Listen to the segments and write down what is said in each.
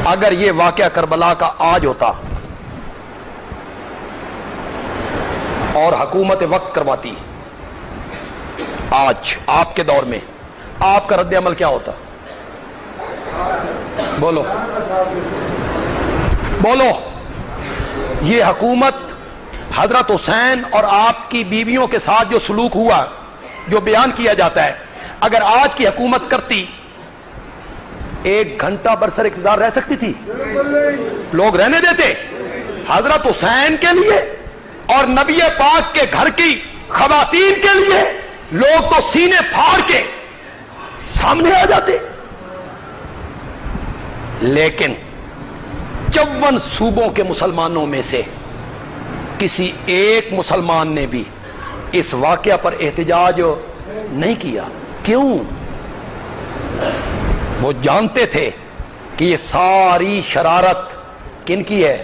اگر یہ واقعہ کربلا کا آج ہوتا اور حکومت وقت کرواتی آج آپ کے دور میں، آپ کا رد عمل کیا ہوتا؟ بولو بولو۔ یہ حکومت حضرت حسین اور آپ کی بیویوں کے ساتھ جو سلوک ہوا، جو بیان کیا جاتا ہے، اگر آج کی حکومت کرتی 1 گھنٹہ برسر اقتدار رہ سکتی تھی؟ لوگ رہنے دیتے؟ حضرت حسین کے لیے اور نبی پاک کے گھر کی خواتین کے لیے لوگ تو سینے پھاڑ کے سامنے آ جاتے۔ لیکن 54 صوبوں کے مسلمانوں میں سے کسی ایک مسلمان نے بھی اس واقعہ پر احتجاج نہیں کیا۔ کیوں؟ وہ جانتے تھے کہ یہ ساری شرارت کن کی ہے؟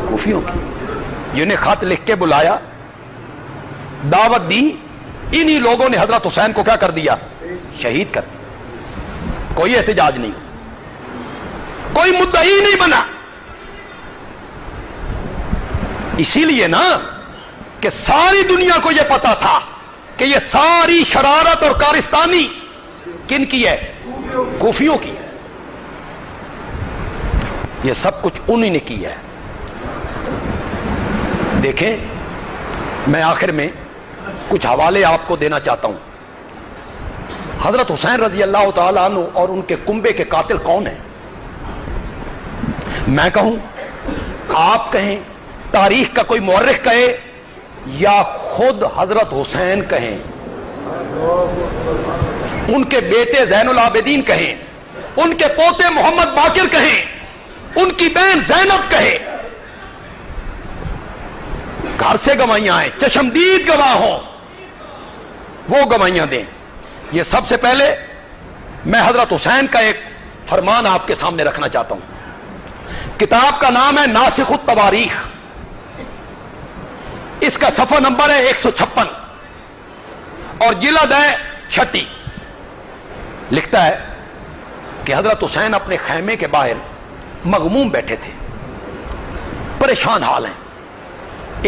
کوفیوں کی، جنہیں خط لکھ کے بلایا، دعوت دی، انہی لوگوں نے حضرت حسین کو کیا کر دیا؟ شہید کر دیا۔ کوئی احتجاج نہیں، کوئی مدعی نہیں بنا۔ اسی لیے نا کہ ساری دنیا کو یہ پتا تھا کہ یہ ساری شرارت اور کارستانی کن کی ہے؟ کوفیوں کی ہے۔ یہ سب کچھ انہی نے کی ہے۔ دیکھیں، میں آخر میں کچھ حوالے آپ کو دینا چاہتا ہوں۔ حضرت حسین رضی اللہ تعالیٰ عنہ اور ان کے کنبے کے قاتل کون ہیں؟ میں کہوں، آپ کہیں، تاریخ کا کوئی مورخ کہے، یا خود حضرت حسین کہیں، ان کے بیٹے زین العابدین کہیں، ان کے پوتے محمد باقر کہیں، ان کی بہن زینب کہے، گھر سے گواہیاں آئیں، چشمدید گواہ ہوں، وہ گواہیاں دیں۔ یہ سب سے پہلے میں حضرت حسین کا ایک فرمان آپ کے سامنے رکھنا چاہتا ہوں۔ کتاب کا نام ہے ناسخ التواریخ، اس کا صفحہ نمبر ہے 156 اور جلد ہے 6۔ لکھتا ہے کہ حضرت حسین اپنے خیمے کے باہر مغموم بیٹھے تھے، پریشان حال ہیں۔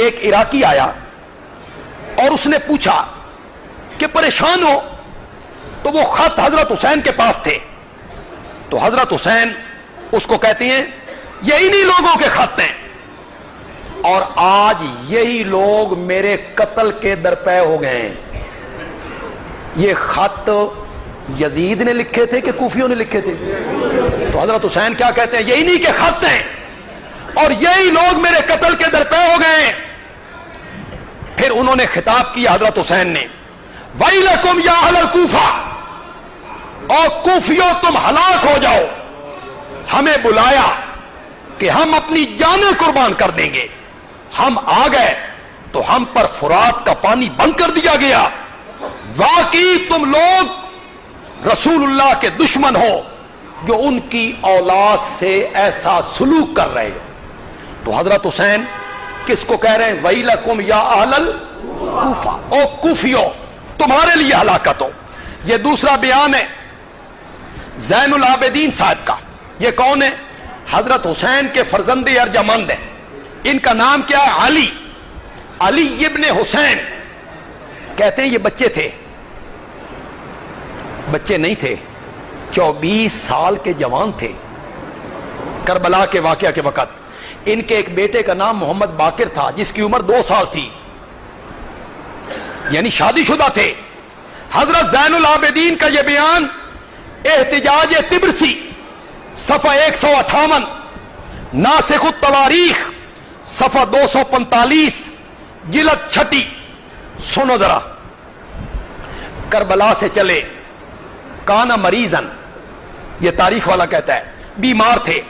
ایک عراقی آیا اور اس نے پوچھا کہ پریشان ہو؟ تو وہ خط حضرت حسین کے پاس تھے۔ تو حضرت حسین اس کو کہتے ہیں یہ انہی لوگوں کے خط ہیں، اور آج یہی لوگ میرے قتل کے درپے ہو گئے ہیں۔ یہ خط یزید نے لکھے تھے کہ کوفیوں نے لکھے تھے؟ تو حضرت حسین کیا کہتے ہیں؟ یہ انہی کے خط ہیں اور یہی لوگ میرے قتل کے درپے ہو گئے ہیں۔ پھر انہوں نے خطاب کیا حضرت حسین نے، وَيْلَكُمْ يَا أَهْلَ الْكُوفَةِ، اور کوفیوں تم ہلاک ہو جاؤ۔ ہمیں بلایا کہ ہم اپنی جانیں قربان کر دیں گے، ہم آ گئے تو ہم پر فرات کا پانی بند کر دیا گیا۔ واقعی تم لوگ رسول اللہ کے دشمن ہو جو ان کی اولاد سے ایسا سلوک کر رہے ہو۔ تو حضرت حسین کس کو کہہ رہے ہیں؟ وَيْلَكُمْ يَا أَهْلَ الْكُوفَةِ، او کوفیوں تمہارے لیے ہلاکت ہو۔ یہ دوسرا بیان ہے زین العابدین صاحب کا۔ یہ کون ہے؟ حضرت حسین کے فرزند ارجمند ہیں۔ ان کا نام کیا ہے؟ علی ابن حسین۔ کہتے ہیں یہ بچے تھے، بچے نہیں تھے، 24 سال کے جوان تھے کربلا کے واقعہ کے وقت۔ ان کے ایک بیٹے کا نام محمد باقر تھا جس کی عمر 2 سال تھی، یعنی شادی شدہ تھے۔ حضرت زین العابدین کا یہ بیان احتجاج طبرسی صفحہ 158، ناسخ التواریخ صفحہ 245 جلد 6۔ سنو ذرا، کربلا سے چلے، کانا مریضن، یہ تاریخ والا کہتا ہے، بیمار تھے۔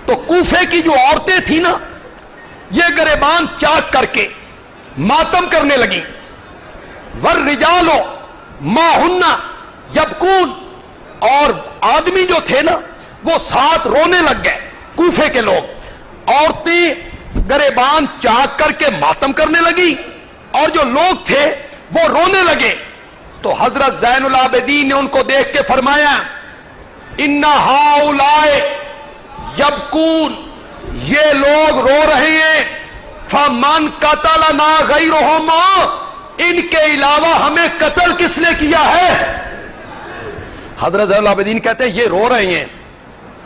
تو کوفے کی جو عورتیں تھیں نا، یہ گریبان چاک کر کے ماتم کرنے لگیں۔ والرجال ماہن یبکون، اور آدمی جو تھے نا وہ ساتھ رونے لگ گئے، کوفے کے لوگ۔ عورتیں گریبان چاک کر کے ماتم کرنے لگی اور جو لوگ تھے وہ رونے لگے۔ تو حضرت زین العابدین نے ان کو دیکھ کے فرمایا، اِنَّ هَؤُلَاءِ یبکون، یہ لوگ رو رہے ہیں، فمن قتلنا غیرہم، ان کے علاوہ ہمیں قتل کس نے کیا ہے؟ حضرت زین العابدین کہتے ہیں یہ رو رہے ہیں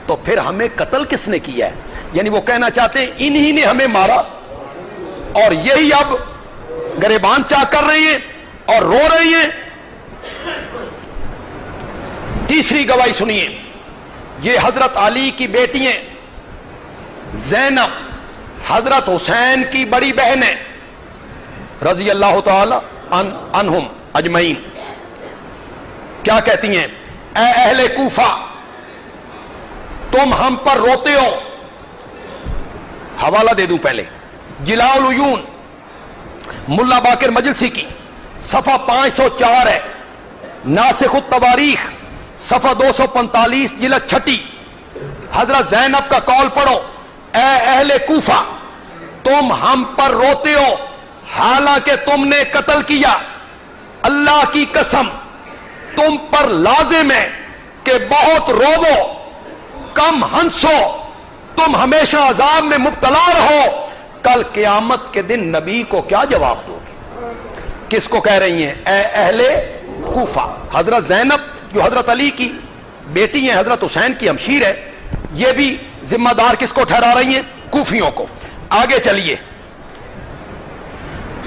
تو پھر ہمیں قتل کس نے کیا ہے؟ یعنی وہ کہنا چاہتے ہیں انہی نے ہمیں مارا اور یہی اب گریبان چاک کر رہے ہیں اور رو رہے ہیں۔ تیسری گواہی سنیے، یہ حضرت علی کی بیٹی ہیں زینب، حضرت حسین کی بڑی بہن ہے رضی اللہ تعالی عنہم اجمعین، کیا کہتی ہیں؟ اے اہل کوفہ، تم ہم پر روتے ہو۔ حوالہ دے دوں پہلے، جلاء العیون ملا باقر مجلسی کی صفحہ 504 ہے، ناسخ التواریخ صفحہ 245 جلد 6، حضرت زینب کا قول پڑھو، اے اہل کوفہ تم ہم پر روتے ہو حالانکہ تم نے قتل کیا، اللہ کی قسم تم پر لازم ہے کہ بہت روو، کم ہنسو، تم ہمیشہ عذاب میں مبتلا رہو، کل قیامت کے دن نبی کو کیا جواب دو گے؟ کس کو کہہ رہی ہیں؟ اے اہل کوفہ۔ حضرت زینب جو حضرت علی کی بیٹی ہیں، حضرت حسین کی ہمشیر ہے، یہ بھی ذمہ دار کس کو ٹھہرا رہی ہیں؟ کوفیوں کو۔ آگے چلیے،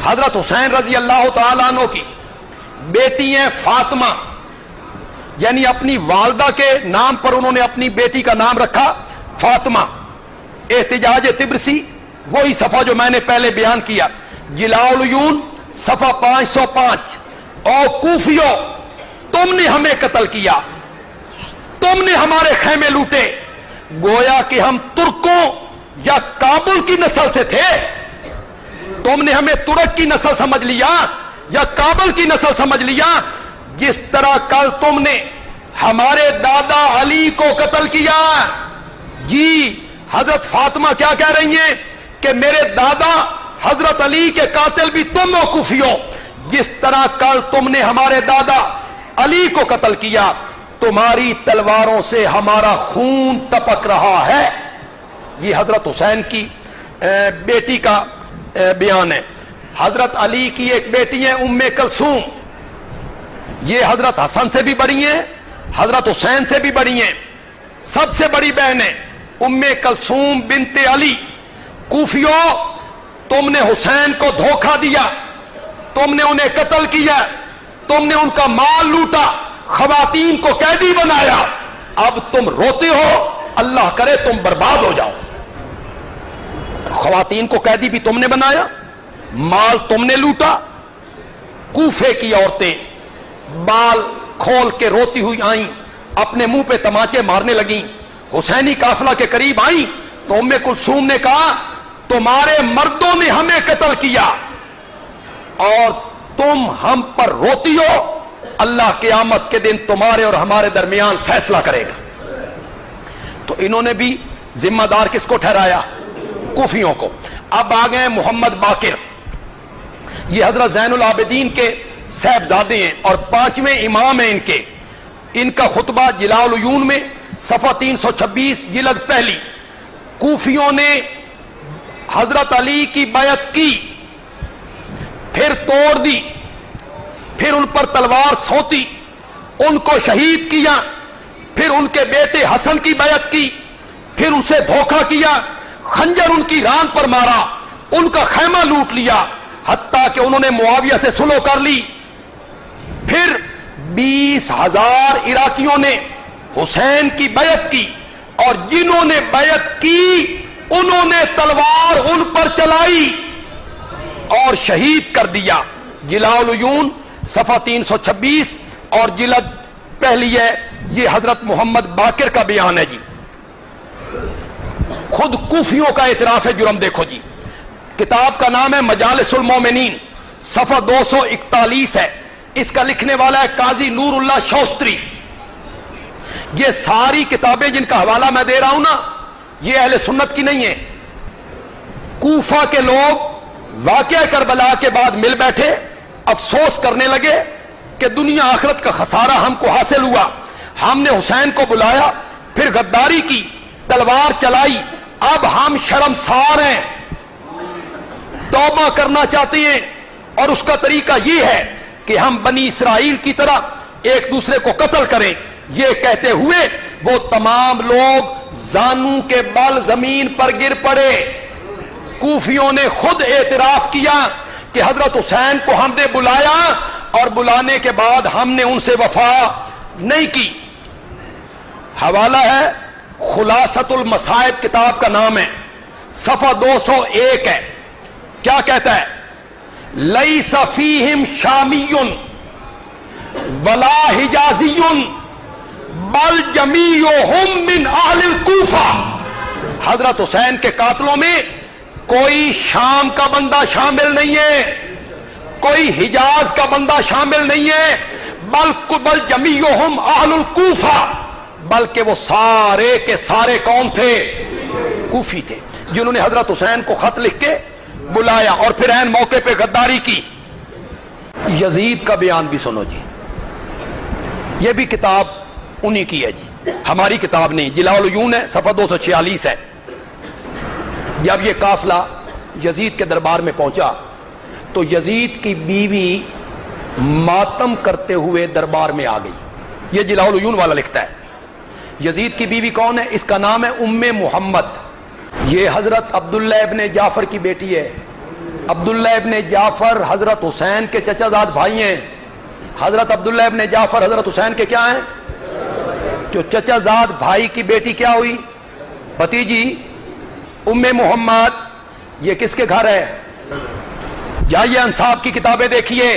حضرت حسین رضی اللہ تعالیٰ عنہ کی بیٹی ہیں فاطمہ، یعنی اپنی والدہ کے نام پر انہوں نے اپنی بیٹی کا نام رکھا فاطمہ۔ احتجاج طبرسی وہی صفحہ جو میں نے پہلے بیان کیا، جلاء العیون صفحہ 505، او کوفیو تم نے ہمیں قتل کیا، تم نے ہمارے خیمے لوٹے، گویا کہ ہم ترکوں یا کابل کی نسل سے تھے، تم نے ہمیں ترک کی نسل سمجھ لیا یا کابل کی نسل سمجھ لیا، جس طرح کل تم نے ہمارے دادا علی کو قتل کیا۔ جی حضرت فاطمہ کیا کہہ رہی ہیں کہ میرے دادا حضرت علی کے قاتل بھی تم ہو کوفیو، جس طرح کل تم نے ہمارے دادا علی کو قتل کیا، تمہاری تلواروں سے ہمارا خون ٹپک رہا ہے۔ یہ حضرت حسین کی بیٹی کا بیان ہے۔ حضرت علی کی ایک بیٹی ہے ام کلثوم، یہ حضرت حسن سے بھی بڑی ہیں، حضرت حسین سے بھی بڑی ہیں، سب سے بڑی بہن ہے ام کلثوم بنت علی۔ کوفیو تم نے حسین کو دھوکہ دیا، تم نے انہیں قتل کیا، تم نے ان کا مال لوٹا، خواتین کو قیدی بنایا، اب تم روتے ہو، اللہ کرے تم برباد ہو جاؤ۔ خواتین کو قیدی بھی تم نے بنایا، مال تم نے لوٹا۔ کوفے کی عورتیں بال کھول کے روتی ہوئی آئیں، اپنے منہ پہ تماچے مارنے لگیں، حسینی قافلہ کے قریب آئیں تو ام کلثوم نے کہا تمہارے مردوں نے ہمیں قتل کیا اور تم ہم پر روتی ہو، اللہ قیامت کے دن تمہارے اور ہمارے درمیان فیصلہ کرے گا۔ تو انہوں نے بھی ذمہ دار کس کو ٹھہرایا؟ کوفیوں کو۔ اب آ گئے محمد باقر، یہ حضرت زین العابدین کے صاحبزادے ہیں اور 5ویں امام ہیں ان کا خطبہ جلاء العیون میں صفحہ 326 جلد پہلی۔ کوفیوں نے حضرت علی کی بیعت کی، پھر توڑ دی، پھر ان پر تلوار سونتی، ان کو شہید کیا، پھر ان کے بیٹے حسن کی بیعت کی، پھر اسے دھوکہ کیا، خنجر ان کی ران پر مارا، ان کا خیمہ لوٹ لیا، حتیٰ کہ انہوں نے معاویہ سے صلح کر لی۔ پھر 20,000 عراقیوں نے حسین کی بیعت کی اور جنہوں نے بیعت کی انہوں نے تلوار ان پر چلائی اور شہید کر دیا۔ جلاء العیون صفحہ 326 اور جلد پہلی ہے، یہ حضرت محمد باقر کا بیان ہے۔ جی خود کوفیوں کا اعتراف ہے جرم، دیکھو جی، کتاب کا نام ہے مجالس المومنین، صفحہ 241 ہے، اس کا لکھنے والا ہے قاضی نور اللہ شوستری۔ یہ ساری کتابیں جن کا حوالہ میں دے رہا ہوں نا، یہ اہل سنت کی نہیں ہیں۔ کوفہ کے لوگ واقعہ کربلا کے بعد مل بیٹھے، افسوس کرنے لگے کہ دنیا آخرت کا خسارہ ہم کو حاصل ہوا، ہم نے حسین کو بلایا، پھر غداری کی، تلوار چلائی، اب ہم شرمسار ہیں، توبہ کرنا چاہتے ہیں، اور اس کا طریقہ یہ ہے کہ ہم بنی اسرائیل کی طرح ایک دوسرے کو قتل کریں۔ یہ کہتے ہوئے وہ تمام لوگ زانوں کے بل زمین پر گر پڑے۔ کوفیوں نے خود اعتراف کیا کہ حضرت حسین کو ہم نے بلایا اور بلانے کے بعد ہم نے ان سے وفا نہیں کی۔ حوالہ ہے خلاصۃ المصائب، کتاب کا نام ہے، صفحہ 201 ہے۔ کیا کہتا ہے؟ لیس فیہم شامی ولا حجازی بل جمیعہم من اہل الکوفہ۔ حضرت حسین کے قاتلوں میں کوئی شام کا بندہ شامل نہیں ہے، کوئی حجاز کا بندہ شامل نہیں ہے، بل جمیعہم اہل الکوفہ، بلکہ وہ سارے کے سارے کون تھے؟ کوفی تھے، جنہوں نے حضرت حسین کو خط لکھ کے بلایا اور پھر عین موقع پہ غداری کی۔ یزید کا بیان بھی سنو جی، یہ بھی کتاب انہی کی ہے جی، ہماری کتاب نہیں، جلاء العیون ہے، صفحہ 246 ہے۔ جب یہ قافلہ یزید کے دربار میں پہنچا تو یزید کی بیوی ماتم کرتے ہوئے دربار میں آ گئی۔ یہ جلاء العیون والا لکھتا ہے۔ یزید کی بیوی کون ہے؟ اس کا نام ہے ام محمد۔ یہ حضرت عبداللہ ابن جعفر کی بیٹی ہے۔ عبداللہ ابن جعفر حضرت حسین کے چچا زاد بھائی ہیں۔ حضرت عبداللہ ابن جعفر حضرت حسین کے کیا ہیں؟ جو چچا زاد بھائی کی بیٹی کیا ہوئی؟ بھتیجی ام محمد۔ یہ کس کے گھر ہے؟ جائیے انصاب کی کتابیں دیکھیے۔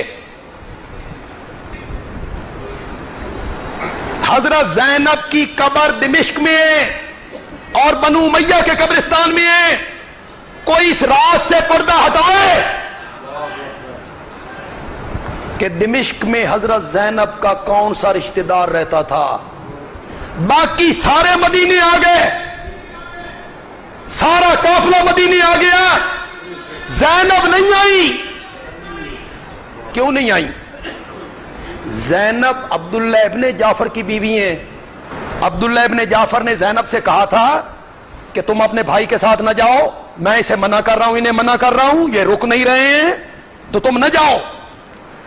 حضرت زینب کی قبر دمشق میں ہے اور بنو امیہ کے قبرستان میں ہے۔ کوئی اس راز سے پردہ ہٹائے کہ دمشق میں حضرت زینب کا کون سا رشتہ دار رہتا تھا؟ باقی سارے مدینے آ گئے، سارا قافلہ مدینے آ گیا، زینب نہیں آئی۔ کیوں نہیں آئی؟ زینب عبداللہ ابن جعفر کی بیوی ہیں۔ عبداللہ ابن جعفر نے زینب سے کہا تھا کہ تم اپنے بھائی کے ساتھ نہ جاؤ، میں اسے منع کر رہا ہوں، انہیں منع کر رہا ہوں، یہ رک نہیں رہے ہیں تو تم نہ جاؤ۔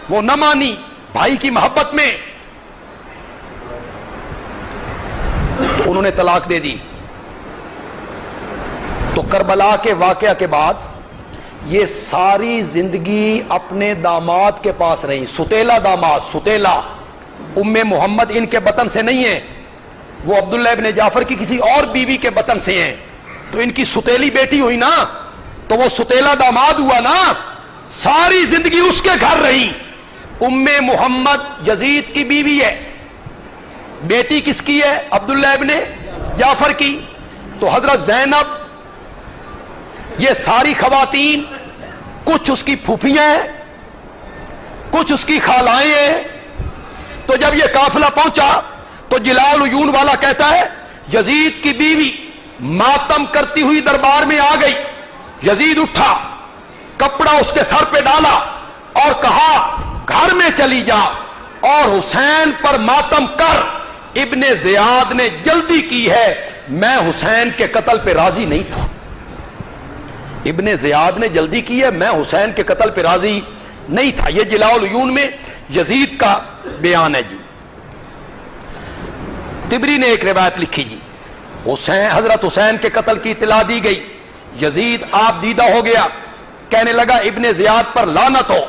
وہ نہ مانی بھائی کی محبت میں، تو انہوں نے طلاق دے دی۔ تو کربلا کے واقعہ کے بعد یہ ساری زندگی اپنے داماد کے پاس رہی۔ ستیلا داماد، ستیلا، ام محمد ان کے بطن سے نہیں ہے، وہ عبداللہ ابن جعفر کی کسی اور بیوی کے بطن سے ہیں، تو ان کی ستیلی بیٹی ہوئی نا، تو وہ ستیلا داماد ہوا نا، ساری زندگی اس کے گھر رہی۔ ام محمد یزید کی بیوی ہے، بیٹی کس کی ہے؟ عبداللہ ابن جعفر کی۔ تو حضرت زینب، یہ ساری خواتین کچھ اس کی پھوپھیاں ہیں، کچھ اس کی خالائیں ہیں۔ تو جب یہ قافلہ پہنچا تو جلاء العیون والا کہتا ہے یزید کی بیوی ماتم کرتی ہوئی دربار میں آ گئی۔ یزید اٹھا، کپڑا اس کے سر پہ ڈالا اور کہا گھر میں چلی جا اور حسین پر ماتم کر۔ ابن زیاد نے جلدی کی ہے، میں حسین کے قتل پہ راضی نہیں تھا۔ ابن زیاد نے جلدی کی ہے، میں حسین کے قتل پہ راضی نہیں تھا۔ یہ جلاء العیون میں یزید کا بیان ہے جی۔ طبری نے ایک روایت لکھی جی، حضرت حسین کے قتل کی اطلاع دی گئی، یزید آپ دیدہ ہو گیا، کہنے لگا ابن زیاد پر لعنت ہو،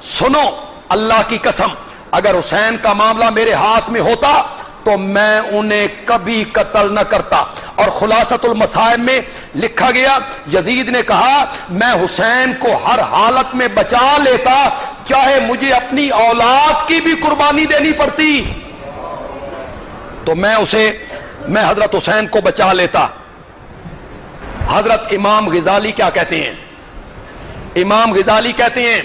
سنو اللہ کی قسم اگر حسین کا معاملہ میرے ہاتھ میں ہوتا تو میں انہیں کبھی قتل نہ کرتا۔ اور خلاصۃ المصائب میں لکھا گیا یزید نے کہا میں حسین کو ہر حالت میں بچا لیتا، چاہے مجھے اپنی اولاد کی بھی قربانی دینی پڑتی تو میں حضرت حسین کو بچا لیتا۔ حضرت امام غزالی کیا کہتے ہیں؟ امام غزالی کہتے ہیں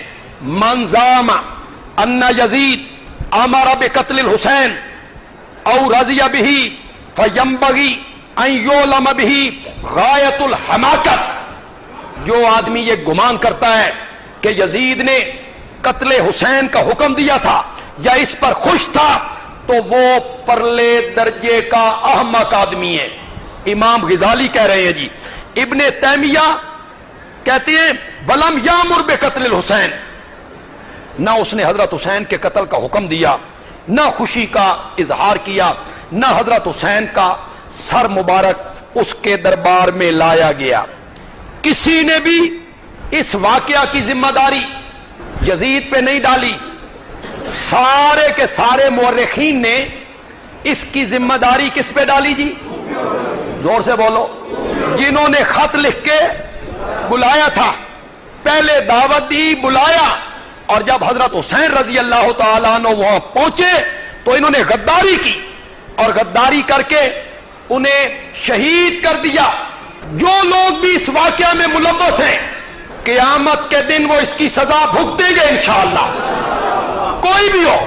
من زعم ان یزید امر بقتل الحسین او رضی بہ فینبغی ان یعلم بہ غایت الحماقت۔ جو آدمی یہ گمان کرتا ہے کہ یزید نے قتل حسین کا حکم دیا تھا یا اس پر خوش تھا تو وہ پرلے درجے کا احمق آدمی ہے۔ امام غزالی کہہ رہے ہیں جی، ابن تیمیہ کہتے ہیں ولم یامر بقتل الحسین، نہ اس نے حضرت حسین کے قتل کا حکم دیا، نہ خوشی کا اظہار کیا، نہ حضرت حسین کا سر مبارک اس کے دربار میں لایا گیا۔ کسی نے بھی اس واقعہ کی ذمہ داری یزید پہ نہیں ڈالی، سارے کے سارے مورخین نے اس کی ذمہ داری کس پہ ڈالی جی؟ زور سے بولو۔ جنہوں نے خط لکھ کے بلایا تھا، پہلے دعوت دی، بلایا، اور جب حضرت حسین رضی اللہ تعالیٰ عنہ وہاں پہنچے تو انہوں نے غداری کی، اور غداری کر کے انہیں شہید کر دیا۔ جو لوگ بھی اس واقعہ میں ملوث ہیں، قیامت کے دن وہ اس کی سزا بھگتیں گے انشاءاللہ، کوئی بھی ہو۔